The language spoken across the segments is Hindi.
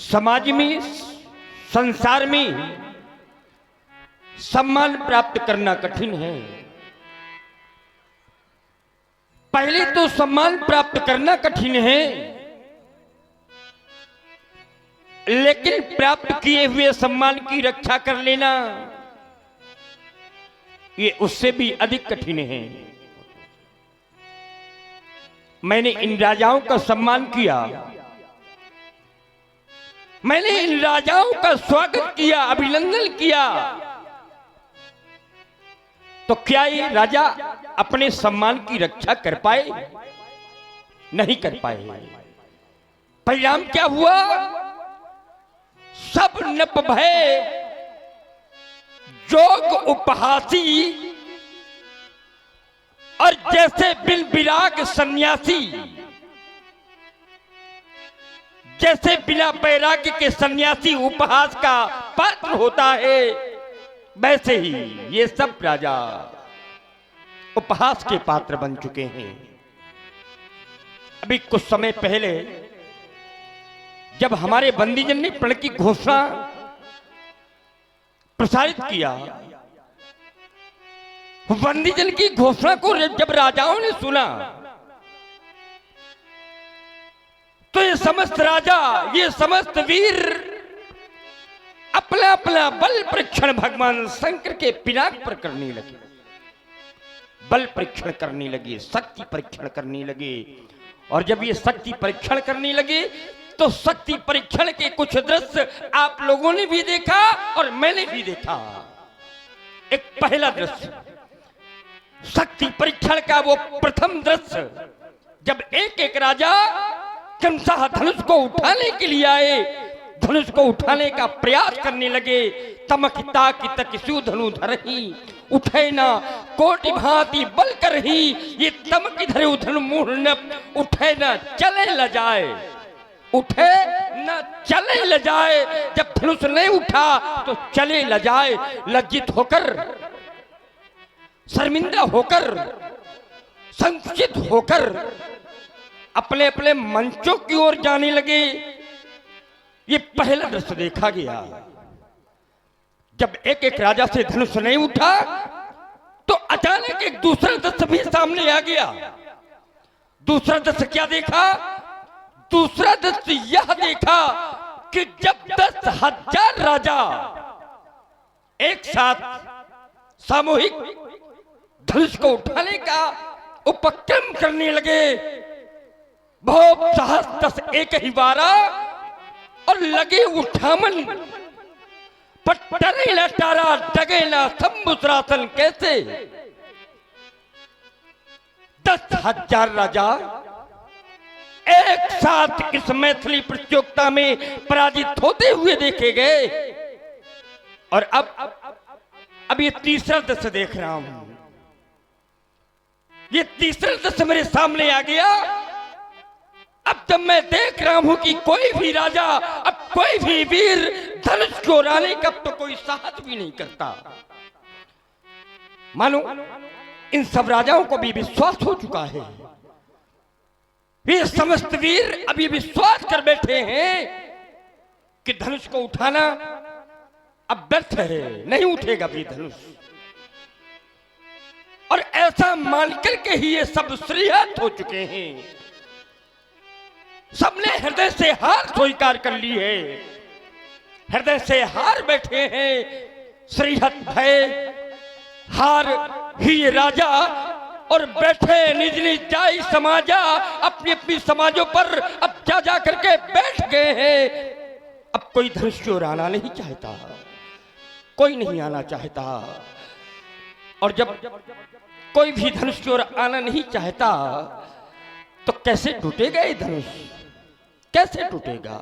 समाज में, संसार में सम्मान प्राप्त करना कठिन है। पहले तो सम्मान प्राप्त करना कठिन है, लेकिन प्राप्त किए हुए सम्मान की रक्षा कर लेना ये उससे भी अधिक कठिन है। मैंने इन राजाओं का सम्मान किया, मैंने इन राजाओं का स्वागत किया, अभिनंदन किया, तो क्या ये राजा अपने सम्मान की रक्षा कर पाए? नहीं कर पाए। परिणाम क्या हुआ? सब नप भय जोग उपहासी और जैसे बिल विराग सन्यासी, जैसे बिना बैराग्य के सन्यासी उपहास का पात्र होता है, वैसे ही ये सब राजा उपहास के पात्र बन चुके हैं। अभी कुछ समय पहले जब हमारे बंदीजन ने प्रण की घोषणा प्रसारित किया, बंदीजन की घोषणा को जब राजाओं ने सुना तो ये समस्त राजा, ये समस्त वीर अपना अपना बल परीक्षण भगवान शंकर के पिनाक पर करने लगे, बल परीक्षण करने लगे, शक्ति परीक्षण करने लगे। और जब ये शक्ति परीक्षण करने लगे तो शक्ति परीक्षण के कुछ दृश्य आप लोगों ने भी देखा और मैंने भी देखा। एक पहला दृश्य शक्ति परीक्षण का, वो प्रथम दृश्य जब एक एक राजा क्रमशः धनुष को उठाने के लिए आए, धनुष को उठाने का प्रयास करने लगे। तमक ताकि तक धनु धरही उठे ना कोटि भांति बल करही, ये तमक धरे धनु मूढ़ न उठे ना चले ल जाए, उठे न चले ल जाए। जब धनुष नहीं उठा तो चले ल जाए। लज्जित होकर, शर्मिंदा होकर, संकुचित होकर अपने अपने मंचों की ओर जाने लगे। ये पहला दृश्य देखा गया। जब एक एक राजा से धनुष नहीं उठा तो अचानक एक दूसरा दृश्य भी सामने आ गया। दूसरा दृश्य क्या देखा? दूसरा दृश्य यह देखा कि जब 10,000 राजा एक साथ सामूहिक धनुष को उठाने का उपक्रम करने लगे, बहुत साहस 10 एक ही बारा और लगे उठामन, पटरे लटारा डगेला संबुसरासन कैसे। 10,000 राजा एक साथ इस मैथिली प्रतियोगिता में पराजित होते हुए देखे गए। और अब ये तीसरा दृश्य देख रहा हूं। ये तीसरा दृश्य मेरे सामने आ गया। अब जब मैं देख रहा हूं कि कोई भी राजा, अब कोई भी वीर धनुष को उड़ाने का तो कोई साहस भी नहीं करता। मानो इन सब राजाओं को भी विश्वास हो चुका है। वे समस्त वीर अभी विश्वास कर बैठे हैं कि धनुष को उठाना अब व्यर्थ है, नहीं उठेगा भी धनुष। और ऐसा मानकर के ही ये सब श्रीहत हो चुके हैं। सबने हृदय से हार स्वीकार कर ली है, हृदय से हार बैठे हैं। श्रीहत भय हार ही राजा और बैठे निज निज जाई समाजा, अपनी अपनी समाजों पर अब जा करके बैठ गए हैं। अब कोई धनुष की ओर आना नहीं चाहता, कोई नहीं आना चाहता। और जब कोई भी धनुष की ओर आना नहीं चाहता तो कैसे टूटेगा ये धनुष, कैसे टूटेगा?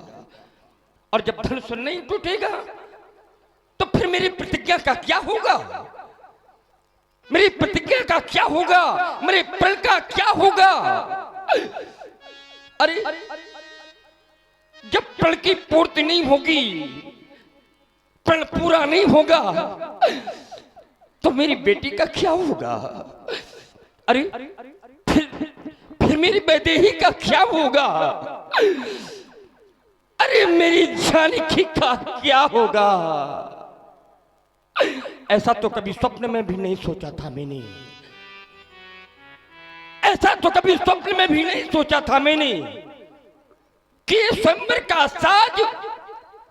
और जब धनुष नहीं टूटेगा तो फिर मेरी प्रतिज्ञा का क्या होगा? मेरी प्रतिज्ञा का क्या होगा? मेरे प्रण का क्या होगा? अरे जब प्रण की पूर्ति नहीं होगी, प्रण पूरा नहीं होगा तो मेरी बेटी का क्या होगा? अरे फिर मेरी वैदेही का क्या होगा? अरे मेरी जानकी का क्या होगा? ऐसा तो कभी स्वप्न में भी नहीं सोचा था मैंने, ऐसा तो कभी स्वप्न में भी नहीं सोचा था मैंने कि स्वयंवर का साज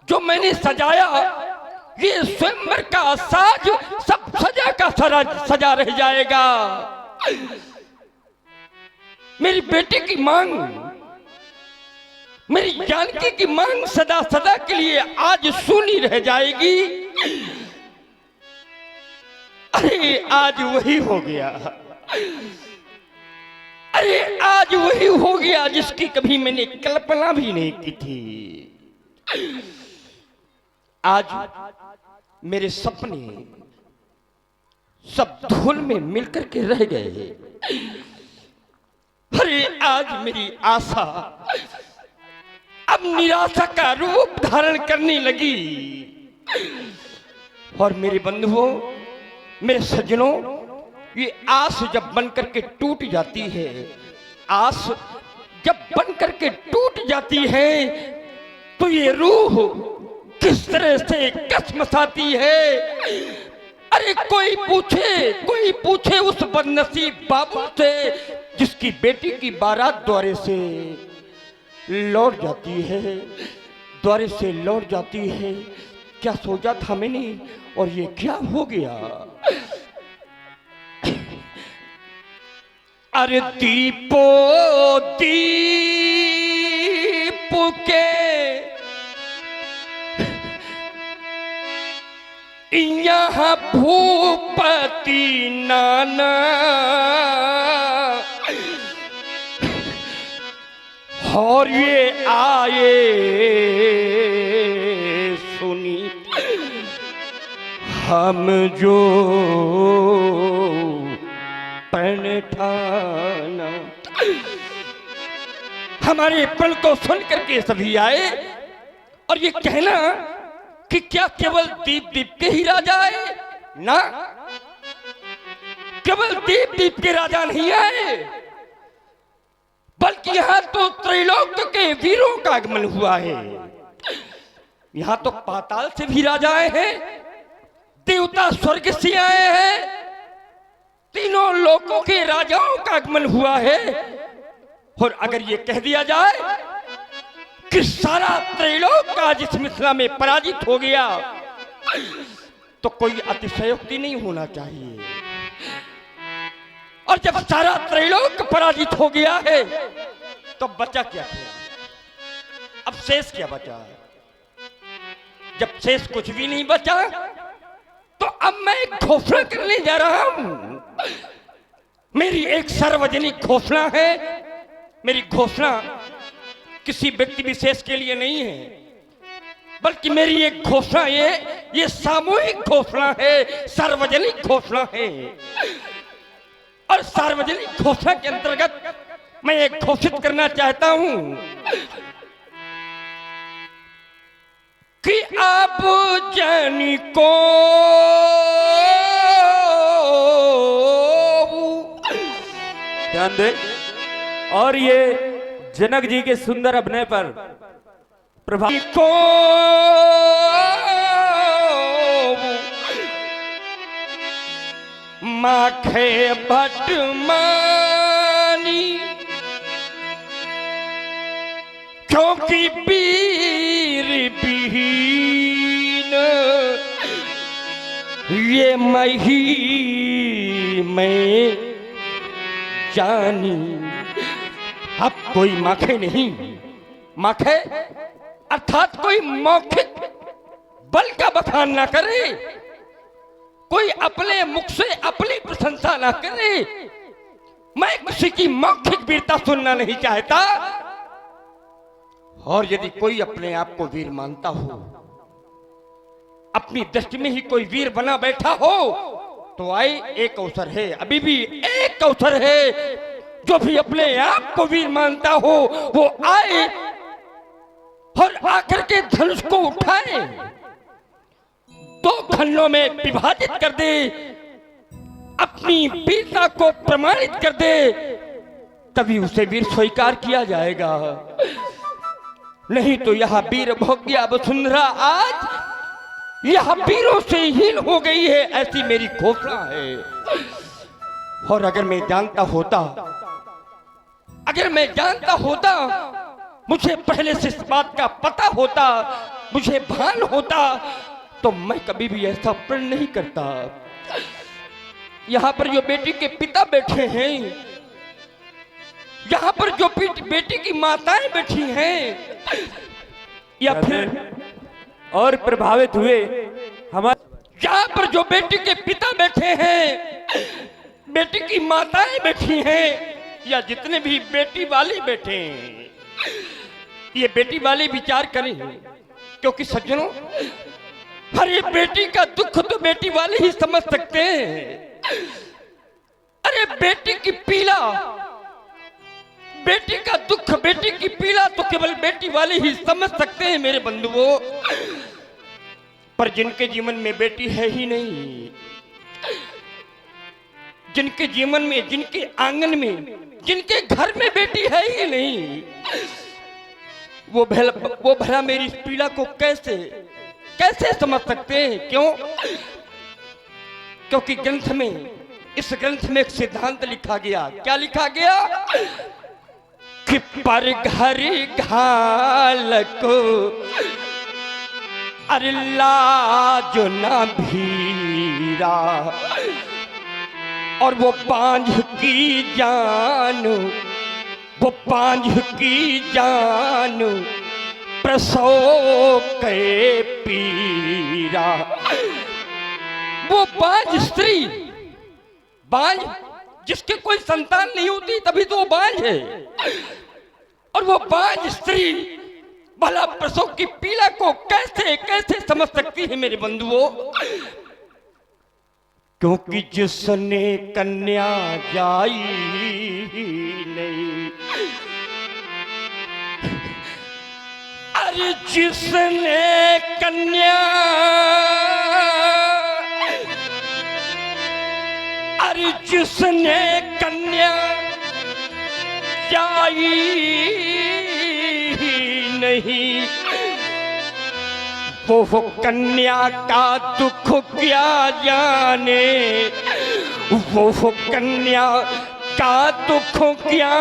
जो मैंने सजाया, ये स्वयंवर का साज सब सजा का सजा रह जाएगा। मेरी बेटी की मांग, मेरी जानकी की मांग सदा सदा के लिए आज सुनी रह जाएगी। अरे आज वही हो गया, अरे आज वही हो गया जिसकी कभी मैंने कल्पना भी नहीं की थी। आज मेरे सपने सब धूल में मिलकर के रह गए। अरे आज मेरी आशा अब निराशा का रूप धारण करने लगी। और मेरे बंधुओं, मेरे सज्जनों, ये आस जब बनकर के टूट जाती है, आस जब बनकर के टूट जाती है तो ये रूह किस तरह से कसमसाती है। अरे कोई पूछे उस बदनसीब बाबू से जिसकी बेटी की बारात द्वारे से लौट जाती है, द्वारे से लौट जाती है। क्या सोचा था मैंने और ये क्या हो गया? अरे दीपो दीप के यहाँ भूपति नाना और ये आए सुनी हम जो प्रण ठाना। हमारे प्रण को सुन करके सभी आए और ये कहना कि क्या केवल दीप दीप के ही राजा आए? ना, केवल दीप दीप के राजा नहीं आए, बल्कि यहां तो त्रैलोक के वीरों का आगमन हुआ है। यहां तो पाताल से भी राजा आए हैं, देवता स्वर्ग से आए हैं, तीनों लोकों के राजाओं का आगमन हुआ है। और अगर ये कह दिया जाए कि सारा त्रैलोक आज इस मिथिला में पराजित हो गया तो कोई अतिशयोक्ति नहीं होना चाहिए। और जब सारा त्रैलोक पराजित हो गया है तो बचा क्या फिर? अब शेष क्या बचा? जब शेष कुछ भी नहीं बचा तो अब मैं एक घोषणा करने जा रहा हूं। मेरी एक सार्वजनिक घोषणा है। मेरी घोषणा किसी व्यक्ति विशेष के लिए नहीं है, बल्कि मेरी एक घोषणा ये सामूहिक घोषणा है, सार्वजनिक घोषणा है। और सार्वजनिक घोषणा के अंतर्गत मैं एक घोषित करना चाहता हूं कि आप जानी को ध्यान दे। और ये जनक जी के सुंदर अभिनय पर प्रभाव को माखे भट मानी, क्योंकि वीर विहीन ये मही मैं जानी। अब कोई माखे नहीं, माखे अर्थात कोई मौखिक बल का बखान ना करे, कोई अपने मुख से अपनी प्रशंसा ना करे। मैं किसी की मौखिक वीरता सुनना नहीं चाहता। और यदि कोई अपने आप को वीर मानता हो, अपनी दृष्टि में ही कोई वीर बना बैठा हो, तो आए एक अवसर है, अभी भी एक अवसर है। जो भी अपने आप को वीर मानता हो वो आए और आकर के धनुष को उठाए, दो खंडों में विभाजित कर दे, अपनी वीरता को प्रमाणित कर दे, तभी उसे वीर स्वीकार किया जाएगा। नहीं तो यह वीर भोग्या वसुंधरा आज यह वीरों से हीन हो गई है, ऐसी मेरी घोषणा है। और अगर मैं जानता होता, मुझे पहले से इस बात का पता होता, मुझे भान होता, तो मैं कभी भी ऐसा प्रण नहीं करता। यहाँ पर जो बेटी के पिता बैठे हैं, यहाँ पर जो बेटी की माताएं बैठी हैं, या फिर और प्रभावित हुए हमारे यहाँ पर जो बेटी के पिता बैठे हैं, बेटी की माताएं बैठी हैं, या जितने भी बेटी वाले बैठे हैं, ये बेटी वाले विचार करें। क्योंकि सज्जनों, हर एक बेटी का दुख तो बेटी वाले ही समझ सकते हैं। अरे बेटी की पीड़ा, बेटी का दुख, बेटी की पीड़ा तो केवल बेटी वाले ही समझ सकते हैं मेरे बंधुओं। पर जिनके जीवन में बेटी है ही नहीं, जिनके जीवन में, जिनके आंगन में, जिनके घर में बेटी है ही नहीं, वो भला मेरी इस पीड़ा को कैसे समझ सकते हैं? क्यों? क्योंकि इस ग्रंथ में एक सिद्धांत लिखा गया। क्या लिखा गया? कि पर घर घाल को अरे लाज ना भीरा, और वो पांझ की जान प्रसव के पीरा। वो बांझ स्त्री, बांझ जिसके कोई संतान नहीं होती, तभी तो वो बांझ है। और वो बांझ स्त्री भला प्रसव की पीड़ा को कैसे समझ सकती है मेरे बंधुओं? क्योंकि जिसने कन्या जाई नहीं, अरे जिसने कन्या, अरे जिसने कन्या जाई नहीं, वो कन्या का दुख क्या जाने, वो कन्या का दुख क्या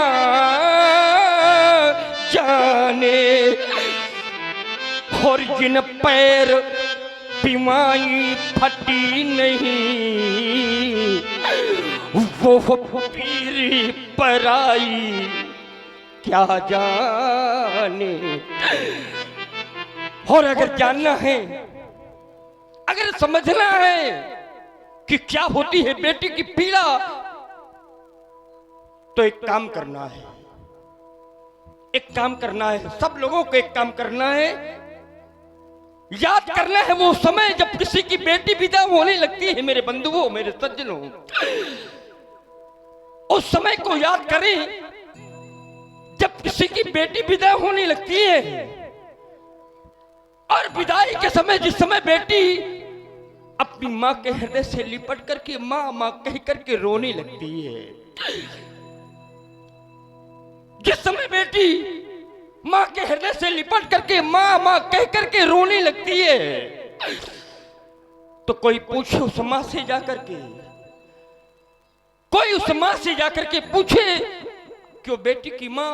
जाने। और जिन पैर पिमाई फटी नहीं, वो पीरी पराई क्या जाने। और अगर जानना है, अगर समझना है कि क्या होती है बेटी की पीड़ा, तो एक काम करना है, सब लोगों को एक काम करना है, याद करना है वो समय जब किसी की बेटी विदा होने लगती है मेरे बंधुओं, मेरे सज्जनों। उस समय को याद करें जब किसी की बेटी विदा होने लगती है, और विदाई के समय, जिस समय बेटी अपनी मां के हृदय से लिपट करके मां मां कह करके रोने लगती है, जिस समय बेटी मां के हृदय से लिपट करके मां मां कह करके रोने लगती है, तो कोई पूछे उस मां से जाकर के, कोई उस मां से जाकर के पूछे कि वो बेटी की मां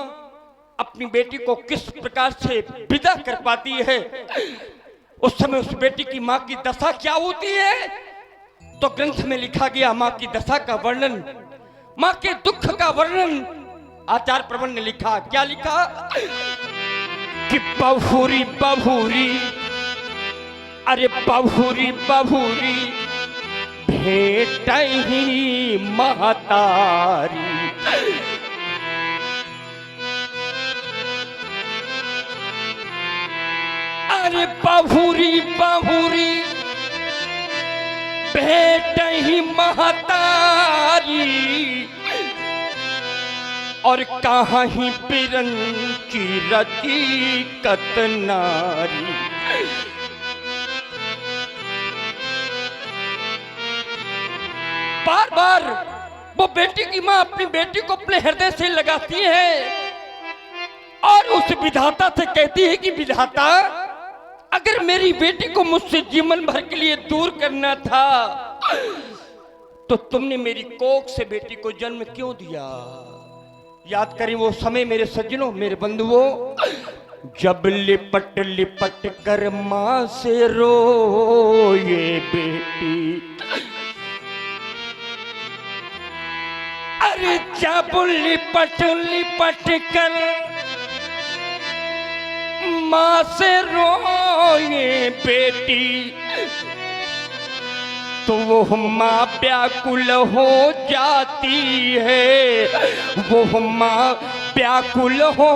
अपनी बेटी को किस प्रकार से विदा कर पाती है, उस समय उस बेटी की मां की दशा क्या होती है। तो ग्रंथ में लिखा गया मां की दशा का वर्णन, मां के दुख का वर्णन आचार्य प्रवण ने लिखा। क्या लिखा? कि बहुरी बहुरी, अरे बहुरी बहुरी भेट ही महतारी, अरे बहुरी बहुरी भेट ही महतारी, और कहाँ ही पिरन की रकीकत नारी। बार बार वो बेटी की मां अपनी बेटी को अपने हृदय से लगाती है, और उस विधाता से कहती है कि विधाता, अगर मेरी बेटी को मुझसे जीवन भर के लिए दूर करना था तो तुमने मेरी कोख से बेटी को जन्म क्यों दिया। याद करें वो समय मेरे सज्जनों, मेरे बंधुओं, जब लिपट लिपट कर मां से रोए बेटी, अरे जब लिपट लिपट कर मां से रोए बेटी, तो वो माँ व्याकुल हो जाती है, वो माँ व्याकुल हो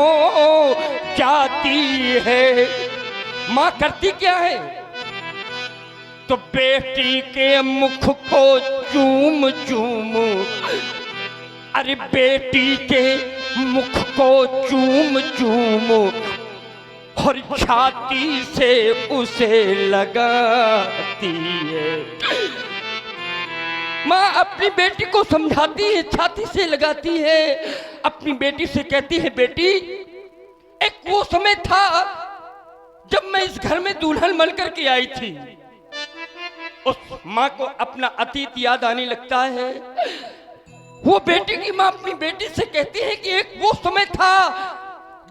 जाती है। माँ करती क्या है, तो बेटी के मुख को चूम चूम, अरे बेटी के मुख को चूम चूम और छाती से उसे लगाती है। माँ अपनी बेटी को समझाती है, छाती से लगाती है, अपनी बेटी से कहती है, बेटी एक वो समय था जब मैं इस घर में दुल्हन बनकर के आई थी। उस माँ को अपना अतीत याद आने लगता है। वो बेटी की माँ अपनी बेटी से कहती है कि एक वो समय था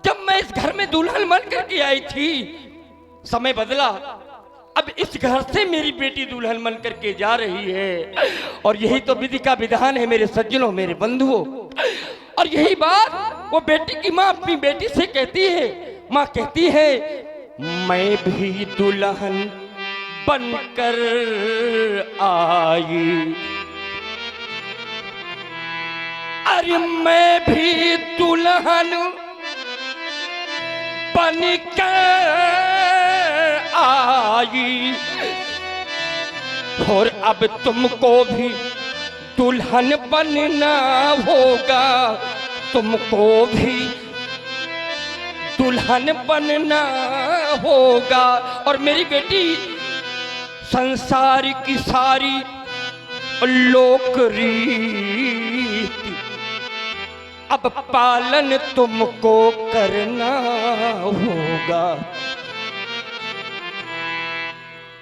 जब मैं इस घर में दुल्हन बन करके आई थी, समय बदला, अब इस घर से मेरी बेटी दुल्हन बन करके जा रही है। और यही तो विधि का विधान है मेरे सज्जनों, मेरे बंधुओं। और यही बात वो बेटी की माँ अपनी बेटी से कहती है। माँ कहती है, मैं भी दुल्हन बनकर आई, अरे मैं भी दुल्हन बनकर आई, और अब तुमको भी दुल्हन बनना होगा, तुमको भी दुल्हन बनना होगा। और मेरी बेटी संसार की सारी लोक रीति अब पालन तुमको करना होगा।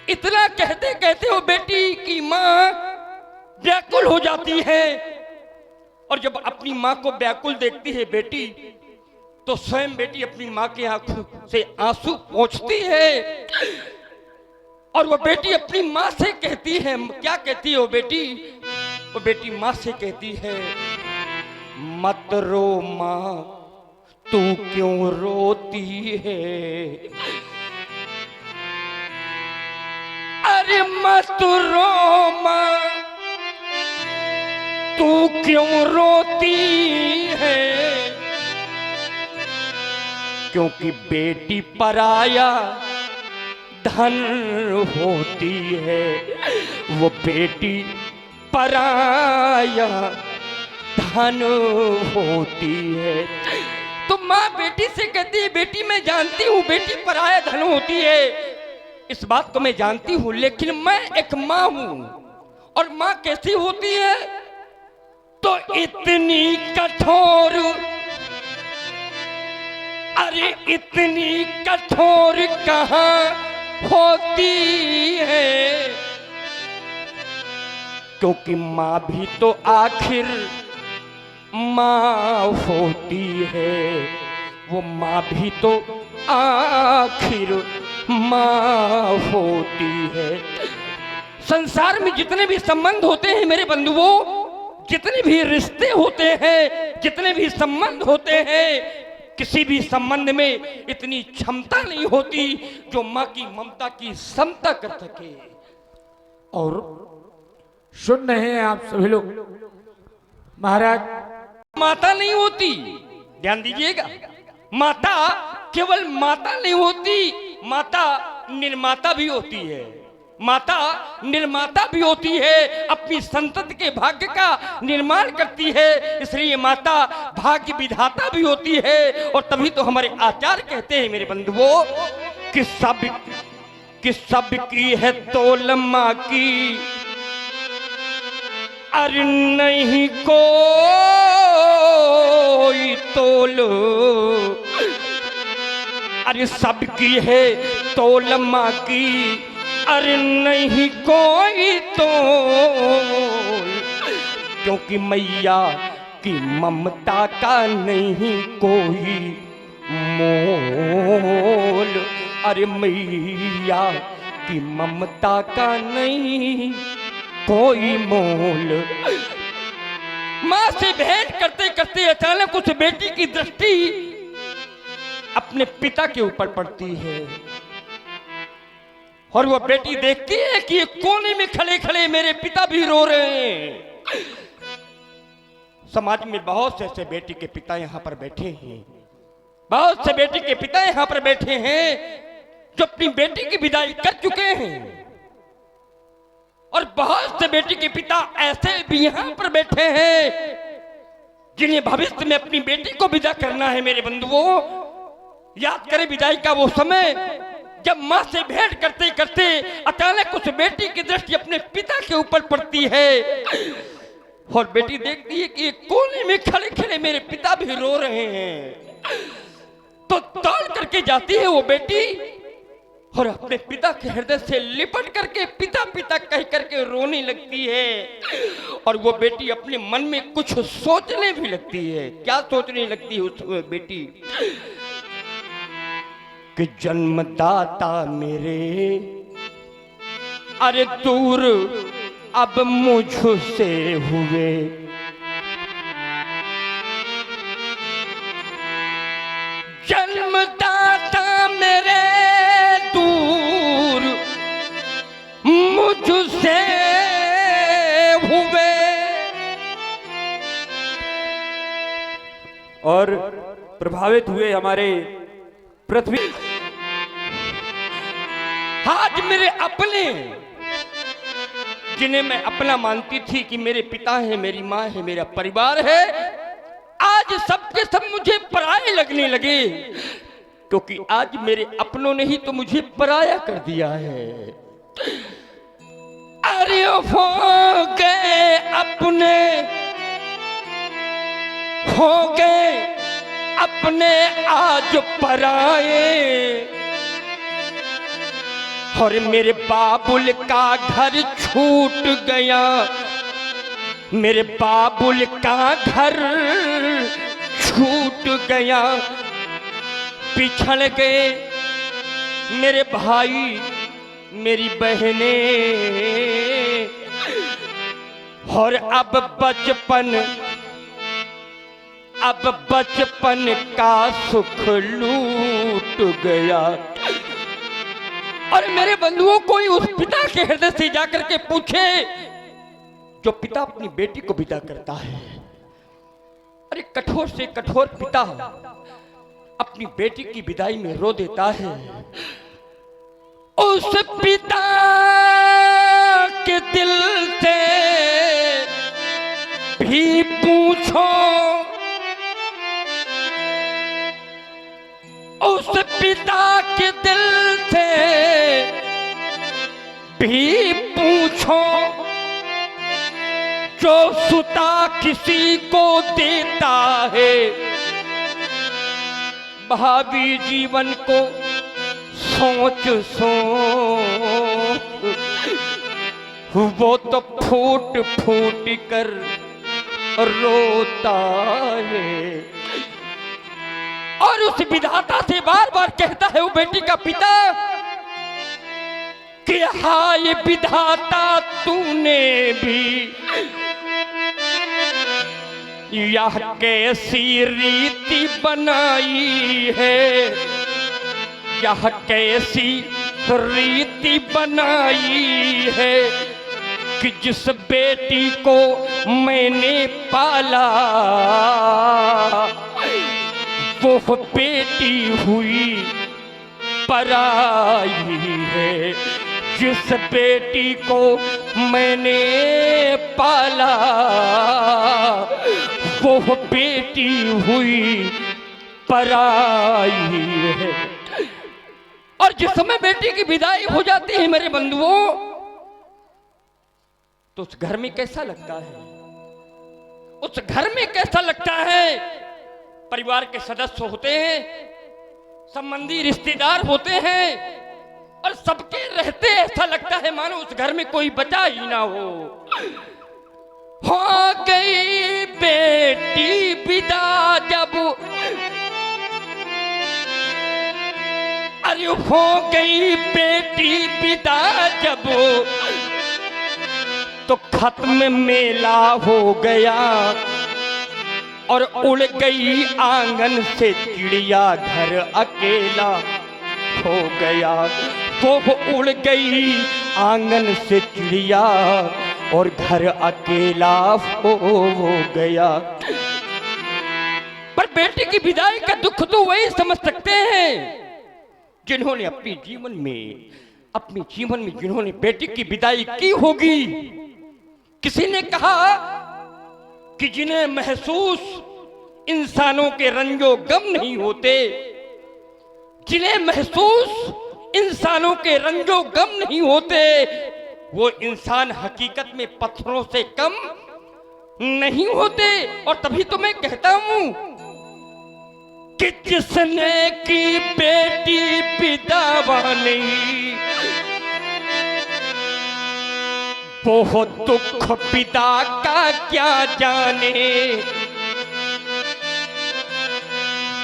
इतना कहते कहते वो बेटी की माँ व्याकुल हो जाती है। और जब अपनी माँ को व्याकुल देखती है बेटी, तो स्वयं बेटी अपनी माँ की आंखों से आंसू पोंछती है। और वो बेटी अपनी माँ से कहती है, क्या कहती है वो बेटी? वो बेटी माँ से कहती है, मत रो माँ, तू क्यों रोती है? अरे मत रो माँ, तू क्यों रोती है? क्योंकि बेटी पराया धन होती है, वो बेटी पराया धन होती है। तो माँ बेटी से कहती है, बेटी मैं जानती हूँ बेटी पराया धन होती है, इस बात को मैं जानती हूँ, लेकिन मैं एक माँ हूँ। और माँ कैसी होती है? तो इतनी कठोर, अरे इतनी कठोर कहाँ होती है? क्योंकि माँ भी तो आखिर माँ होती है, वो माँ भी तो आखिर माँ होती है। संसार में जितने भी संबंध होते हैं मेरे बंधुओं, जितने भी रिश्ते होते हैं, जितने भी संबंध होते हैं, किसी भी संबंध में इतनी क्षमता नहीं होती जो माँ की ममता की समता कर सके। और सुन रहे हैं आप सभी लोग, महाराज माता नहीं होती, ध्यान दीजिएगा, माता केवल माता नहीं होती, माता निर्माता भी होती है। माता निर्माता भी होती है, अपनी संतति के भाग्य का निर्माण करती है, इसलिए माता भाग्य विधाता भी होती है। और तभी तो हमारे आचार्य कहते हैं मेरे बंधुओं कि सब की है तोल माँ की, अरे नहीं कोई तोल अरे सबकी है तोल माँ की, अरे नहीं कोई तोल, क्योंकि मैया की ममता का नहीं कोई मोल। अरे मैया की ममता का नहीं कोई मोल। माँ से भेंट करते करते अचानक उस बेटी की दृष्टि अपने पिता के ऊपर पड़ती है, और वो बेटी देखती है कि ये कोने में खड़े खड़े मेरे पिता भी रो रहे हैं। समाज में बहुत से ऐसे बेटी के पिता यहां पर बैठे हैं, बहुत से बेटी के पिता यहां पर बैठे हैं जो अपनी बेटी की विदाई कर चुके हैं, और बहुत से बेटी के पिता ऐसे भी यहां पर बैठे हैं जिन्हें भविष्य में अपनी बेटी को विदा करना है। मेरे बंधुओं, याद करें विदाई का वो समय जब मां से भेंट करते करते अचानक उस बेटी की दृष्टि अपने पिता के ऊपर पड़ती है, और बेटी देखती है कि कोने में खड़े खड़े मेरे पिता भी रो रहे हैं, तो दौड़ करके जाती है वो बेटी और अपने पिता के हृदय से लिपट करके पिता पिता कह करके रोने लगती है। और वो बेटी अपने मन में कुछ सोचने भी लगती है। क्या सोचने लगती है उस बेटी? कि जन्मदाता मेरे अरे दूर अब मुझसे हुए, जन्मदाता मेरे दूर मुझसे हुए। और प्रभावित हुए हमारे पृथ्वी। आज मेरे अपने, जिन्हें मैं अपना मानती थी कि मेरे पिता है, मेरी माँ है, मेरा परिवार है, आज सबके सब मुझे पराये लगने लगे, क्योंकि आज मेरे अपनों ने ही तो मुझे पराया कर दिया है। अरे हो गए अपने, हो गए अपने आज पराए, और मेरे बाबुल का घर छूट गया, मेरे बाबुल का घर छूट गया। पिछड़ गए मेरे भाई मेरी बहनें, और अब बचपन का सुख लूट गया। और मेरे बंधुओं, कोई उस पिता के हृदय से जाकर के पूछे जो पिता अपनी बेटी को विदा करता है। अरे कठोर से कठोर पिता अपनी बेटी की विदाई में रो देता है। उस पिता के दिल से भी पूछो, उस पिता के दिल से भी पूछो, जो सुता किसी को देता है, भावी जीवन को सोच वो तो फूट फूट कर रोता है। और उस विधाता से बार बार कहता है वो बेटी का पिता कि हाय विधाता, तूने भी यह कैसी रीति बनाई है, यह कैसी रीति बनाई है कि जिस बेटी को मैंने पाला वो बेटी हुई पराई है। जिस बेटी को मैंने पाला वो बेटी हुई पराई है। और जिस समय बेटी की विदाई हो जाती है मेरे बंधुओं, तो उस घर में कैसा लगता है? उस घर में कैसा लगता है? परिवार के सदस्य होते हैं, संबंधी रिश्तेदार होते हैं और सबके रहते ऐसा लगता है मानो उस घर में कोई बचा ही ना हो गई बेटी विदा जब, अरे हो गई बेटी विदा जब, तो खत्म मेला हो गया और उड़ गई आंगन से चिड़िया, घर अकेला हो गया। वो उड़ गई आंगन से चिड़िया और घर अकेला हो गया। पर बेटे की विदाई का दुख तो वही समझ सकते हैं जिन्होंने अपने जीवन में जिन्होंने बेटी की विदाई की होगी। किसी ने कहा कि जिन्हें महसूस इंसानों के रंजो गम नहीं होते, जिन्हें महसूस इंसानों के रंजो गम नहीं होते, वो इंसान हकीकत में पत्थरों से कम नहीं होते। और तभी तो मैं कहता हूं कि जिसने की बेटी विधवा नहीं, वो दुख पिता का क्या जाने,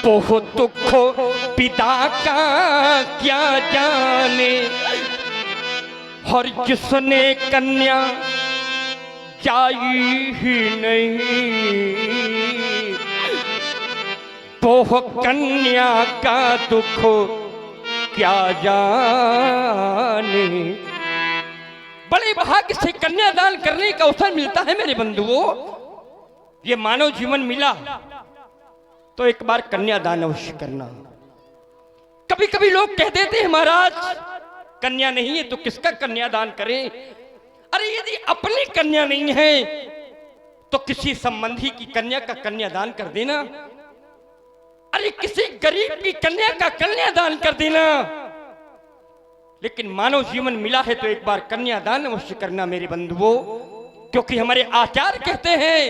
वो दुख पिता का क्या जाने। और जिसने कन्या चाही ही नहीं, वो कन्या का दुख क्या जाने। बड़े भाग्य से कन्यादान करने का अवसर मिलता है मेरे बंधुओं। ये मानव जीवन मिला तो एक बार कन्यादान अवश्य करना। कभी कभी लोग कह देते हैं महाराज कन्या नहीं है तो किसका कन्यादान करें। अरे यदि अपनी कन्या नहीं है तो किसी संबंधी की कन्या का कन्यादान कर देना। अरे किसी गरीब की कन्या का कन्यादान कर देना। लेकिन मानव जीवन मिला है तो एक बार कन्यादान अवश्य करना मेरे बंधुओं, क्योंकि हमारे आचार्य कहते हैं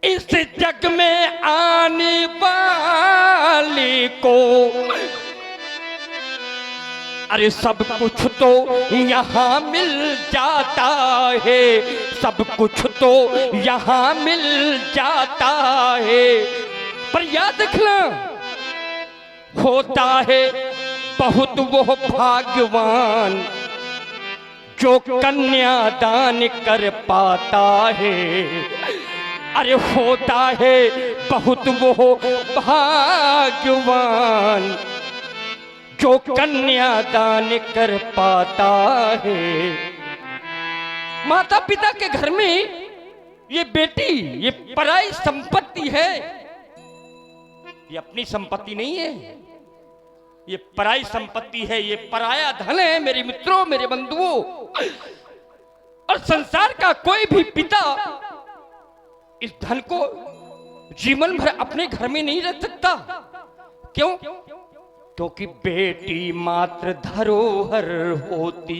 इस जग में आने वाले को अरे सब कुछ तो यहाँ मिल जाता है, सब कुछ तो यहाँ मिल जाता है। पर याद रखना होता है बहुत वो भाग्यवान जो कन्यादान कर पाता है। अरे होता है बहुत वो भाग्यवान जो कन्यादान कर पाता है। माता पिता के घर में ये बेटी ये पराई संपत्ति है, ये अपनी संपत्ति नहीं है, ये पराई संपत्ति है, ये पराया धन है मेरे मित्रों मेरे बंधुओं। और संसार का कोई भी पिता इस धन को जीवन भर अपने घर में नहीं रख सकता। क्यों? क्योंकि बेटी मात्र धरोहर होती,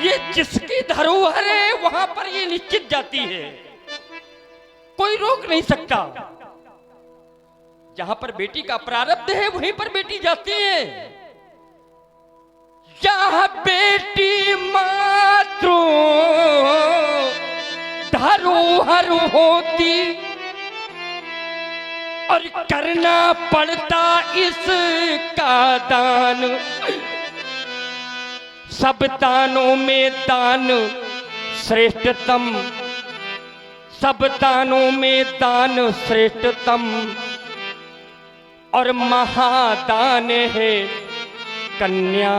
ये जिसकी धरोहर है वहां पर ये निश्चित जाती है, कोई रोक नहीं सकता। जहां पर बेटी का प्रारब्ध है वहीं पर बेटी जाती है। जहां बेटी मात्र धरोहर होती और करना पड़ता इसका दान, सब दानों में दान श्रेष्ठतम, सब दानों में दान श्रेष्ठतम और महादान है कन्यादान,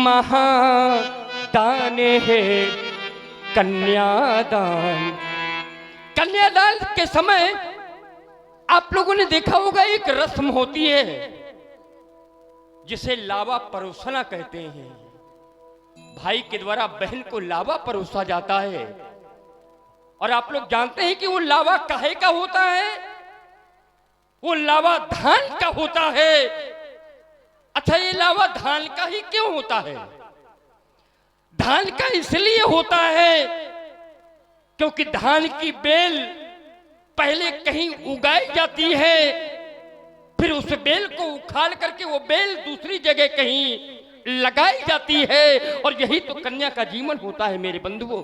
महादान है कन्यादान। कन्यादान के समय आप लोगों ने देखा होगा एक रस्म होती है जिसे लावा परोसना कहते हैं। भाई के द्वारा बहन को लावा परोसा जाता है। और आप लोग जानते हैं कि वो लावा काहे का होता है? वो लावा धान का होता है। अच्छा, ये लावा धान का ही क्यों होता है? धान का इसलिए होता है क्योंकि धान की बेल पहले कहीं उगाई जाती है, फिर उस बेल को उखाड़ करके वो बेल दूसरी जगह कहीं लगाई जाती है। और यही तो कन्या का जीवन होता है मेरे बंधुओं।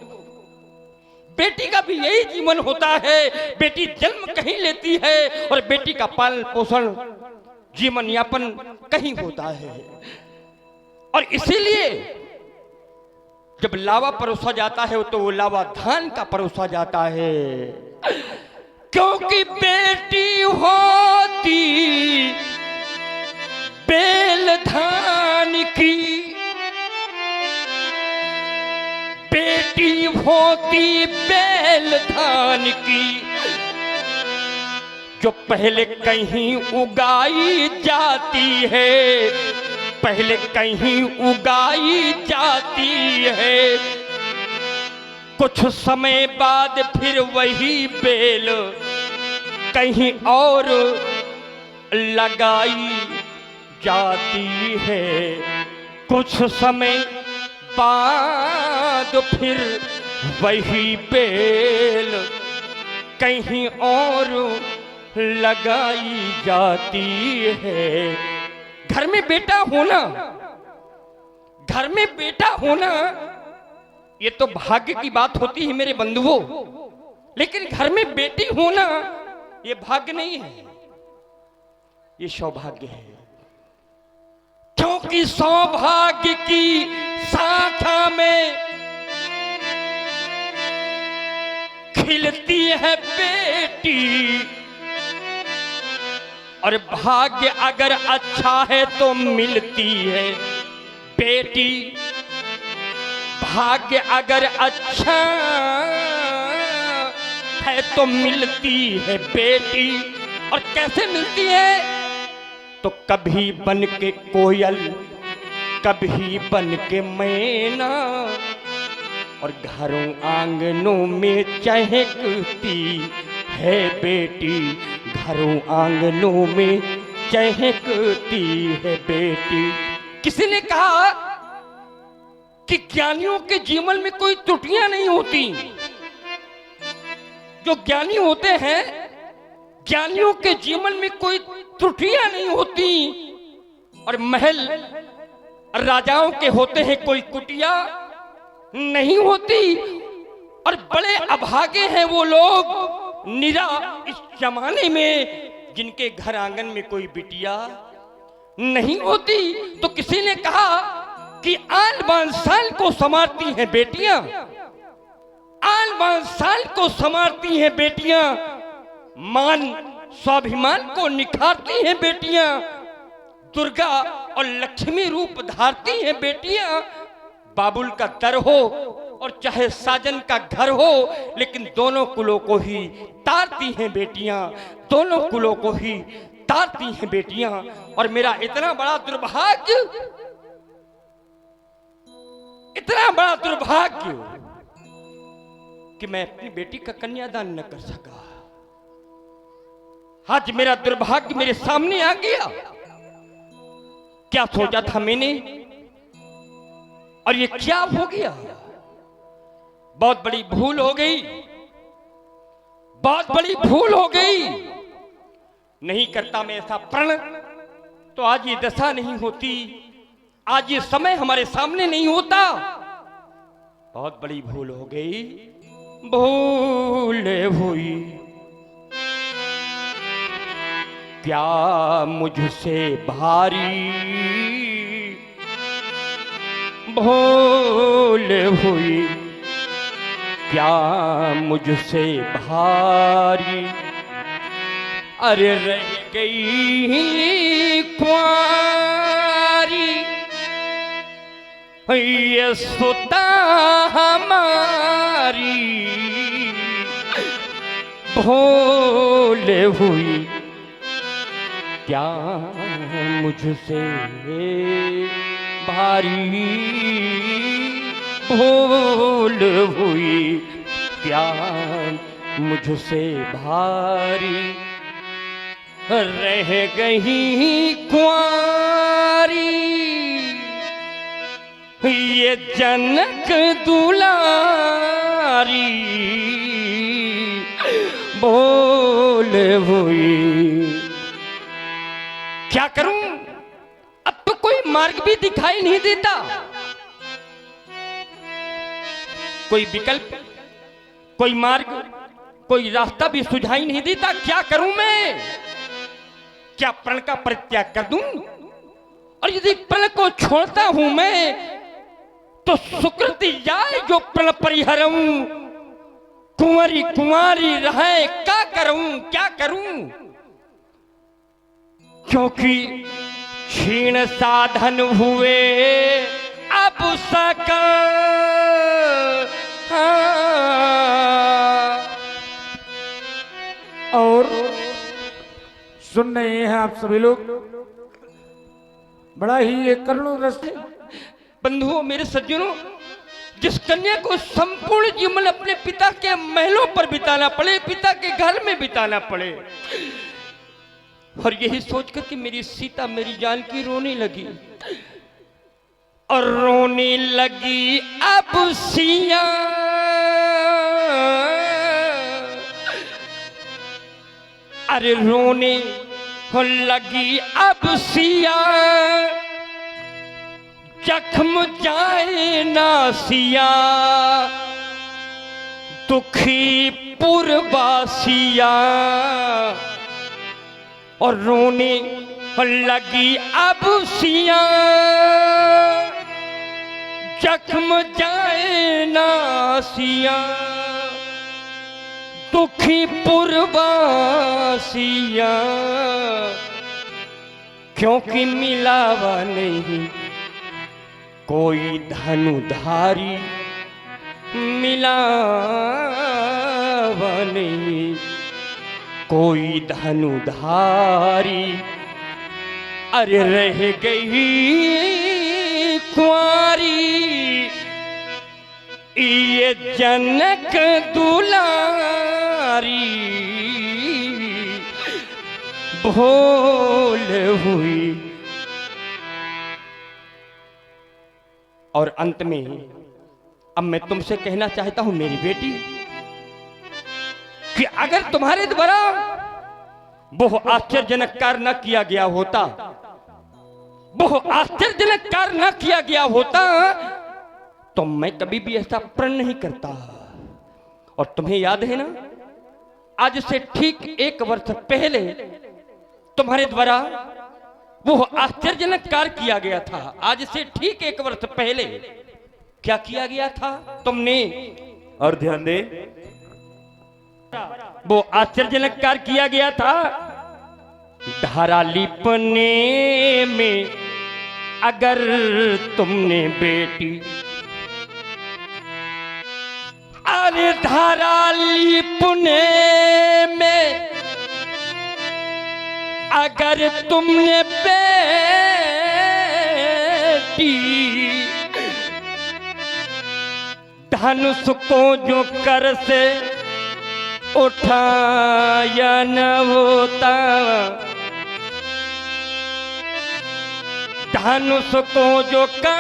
बेटी का भी यही जीवन होता है। बेटी जन्म कहीं लेती है और बेटी का पालन पोषण जीवन यापन कहीं होता है। और इसीलिए जब लावा परोसा जाता है तो वो लावा धान का परोसा जाता है, क्योंकि बेटी होती बेल धान की, बेटी होती बेल धान की, जो पहले कहीं उगाई जाती है, पहले कहीं उगाई जाती है, कुछ समय बाद फिर वही बेल कहीं और लगाई जाती है, कुछ समय बाद फिर वही बेल कहीं और लगाई जाती है। घर में बेटा होना, घर में बेटा होना ये तो भाग्य की बात होती है मेरे बंधुओं, लेकिन घर में बेटी होना ये भाग्य नहीं है, ये सौभाग्य है। क्योंकि सौभाग्य की शाखा में खिलती है बेटी, और भाग्य अगर अच्छा है तो मिलती है बेटी, भाग्य अगर अच्छा है तो मिलती है बेटी। और कैसे मिलती है? तो कभी बन के कोयल, कभी बन के मैना, और घरों आंगनों में चहकती है बेटी, घरों आंगनों में चहकती है बेटी। किसी ने कहा कि ज्ञानियों के जीवन में कोई त्रुटियां नहीं होती। जो ज्ञानी होते हैं, ज्ञानियों के जीवन में कोई त्रुटियां नहीं होती। और महल राजाओं के होते हैं, कोई कुटिया नहीं होती। और बड़े अभागे हैं वो लोग निरा इस जमाने में जिनके घर आंगन में कोई बिटिया नहीं होती। तो किसी ने कहा कि आन बान साल को संवारती हैं बेटियां, आन बान साल को संवारती हैं बेटियां, मान स्वाभिमान को निखारती हैं बेटियां, दुर्गा और लक्ष्मी रूप धारती हैं बेटियां। बाबुल का दर हो और चाहे साजन का घर हो, लेकिन दोनों कुलों को ही तारती हैं बेटियां, दोनों कुलों को ही तारती हैं बेटियां। और मेरा इतना बड़ा दुर्भाग्य, इतना बड़ा दुर्भाग्य कि मैं अपनी बेटी का कन्यादान न कर सका। आज मेरा दुर्भाग्य मेरे सामने आ गया। क्या सोचा था मैंने और ये क्या हो गया? बहुत बड़ी भूल हो गई, बहुत बड़ी भूल हो गई। नहीं करता मैं ऐसा प्रण तो आज ये दशा नहीं होती, आज ये समय हमारे सामने नहीं होता। बहुत बड़ी भूल हो गई, भूल हुई क्या मुझसे भारी, भूल हुई क्या मुझसे भारी। अरे रह गई कुंवारी ये सुता हमारी, भूल हुई क्या मुझसे भारी, भूल हुई क्या मुझसे भारी। रह गई कुंवारी ये जनक दुलारी, बोल हुई। क्या करूं, अब तो कोई मार्ग भी दिखाई नहीं देता, कोई विकल्प, कोई मार्ग, कोई रास्ता भी सुझाई नहीं देता। क्या करूं मैं? क्या प्रण का परित्याग कर दूं? और यदि प्रण को छोड़ता हूं मैं तो सुकृति जाए जो प्रण परिहरऊं, कुंवरी कुंवारी रहे क्या करूं, क्या करूं? क्योंकि क्षीण साधन हुए अब सकल। और सुन रहे हैं आप सभी लोग, बड़ा ही एक करुण रस है। बंधुओं, मेरे सज्जनों, जिस कन्या को संपूर्ण जीवन अपने पिता के महलों पर बिताना पड़े, पिता के घर में बिताना पड़े, और यही सोचकर कि मेरी सीता, मेरी जानकी रोने लगी, और रोने लगी अब सिया, अरे रोने हो लगी अब सिया, जख्म जाए ना सिया, दुखी पुरवासिया, और रोने लगी अब सिया, जख्म जाए ना सिया, दुखी पुरवासिया, क्योंकि मिलावा नहीं कोई धनुधारी, मिलावा नहीं कोई धनुधारी, अरे रह गई कुंवारी ये जनक दुलारी, भूल हुई। और अंत में अब मैं तुमसे कहना चाहता हूं मेरी बेटी, कि अगर तुम्हारे द्वारा वो आश्चर्यजनक कार्य न किया गया होता, वो आश्चर्यजनक कार्य न किया गया होता, तो मैं कभी भी ऐसा प्रण नहीं करता। और तुम्हें याद है ना, आज से ठीक 1 वर्ष पहले तुम्हारे द्वारा वो आश्चर्यजनक कार्य किया गया था। आज से ठीक 1 वर्ष पहले क्या किया गया था तुमने? और ध्यान दे, वो आश्चर्यजनक कार्य किया गया था, धारा लिपने में अगर तुमने बेटी, अरे धारा लिपने में अगर तुमने बेटी, धनुष को जो कर से उठाया न होता, धनुष को जो कर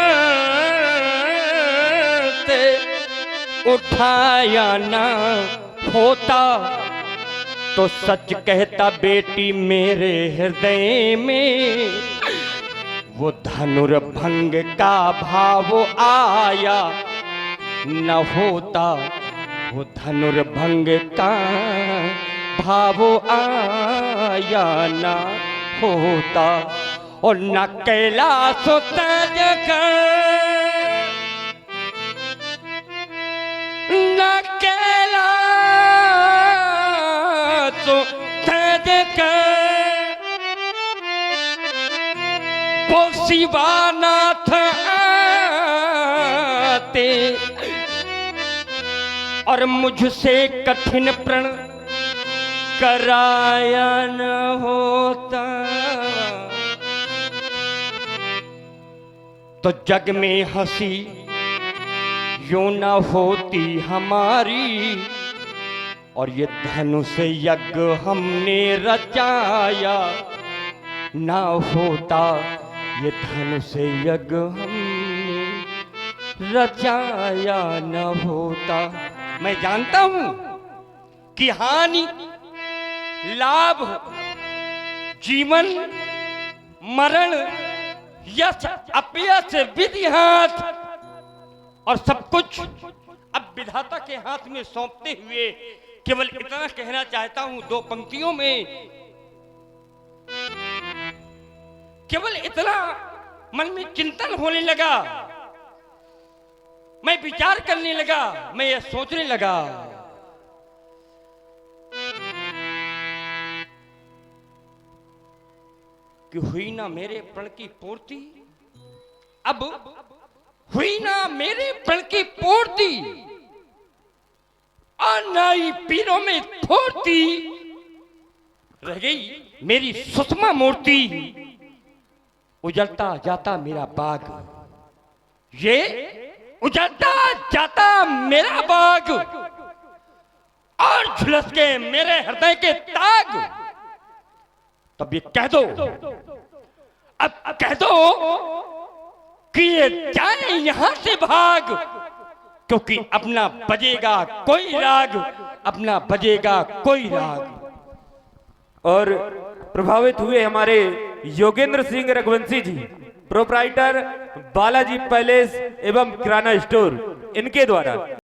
से उठाया न होता, तो सच कहता बेटी मेरे हृदय में वो धनुर्भंग का भाव आया न होता, वो धनुर्भंग का भाव आया न होता, और न कैलाश तज कर, न कैलाश तज कर, वो शिवानाथ आते, और मुझसे कठिन प्रण कराया न होता, तो जग में हंसी यूं न होती हमारी, और ये धनुष यज्ञ हमने रचाया न होता, ये धनुष यज्ञ हमने रचाया न होता। मैं जानता हूं कि हानि लाभ, जीवन, मरण, यश, अपयश, विधि हाथ और सब कुछ अब विधाता के हाथ में सौंपते हुए केवल इतना कहना चाहता हूं 2 पंक्तियों में, केवल इतना मन में चिंतन होने लगा, मैं विचार करने लगा, मैं ये सोचने लगा कि हुई ना मेरे प्रण की पूर्ति, अब हुई ना मेरे प्रण की पूर्ति, अनाई पीरों में फूर्ति, रह गई मेरी सुषमा मूर्ति, उजड़ता जाता मेरा बाग, ये उजड़ता जाता मेरा बाग और झुलस के मेरे हृदय के ताग। तब ये कह दो, अब कह दो कि ये जाए यहां से भाग, क्योंकि अपना बजेगा कोई राग, अपना बजेगा कोई राग। और प्रभावित हुए हमारे योगेंद्र सिंह रघुवंशी जी, प्रोप्राइटर बालाजी पैलेस एवं किराना स्टोर, इनके द्वारा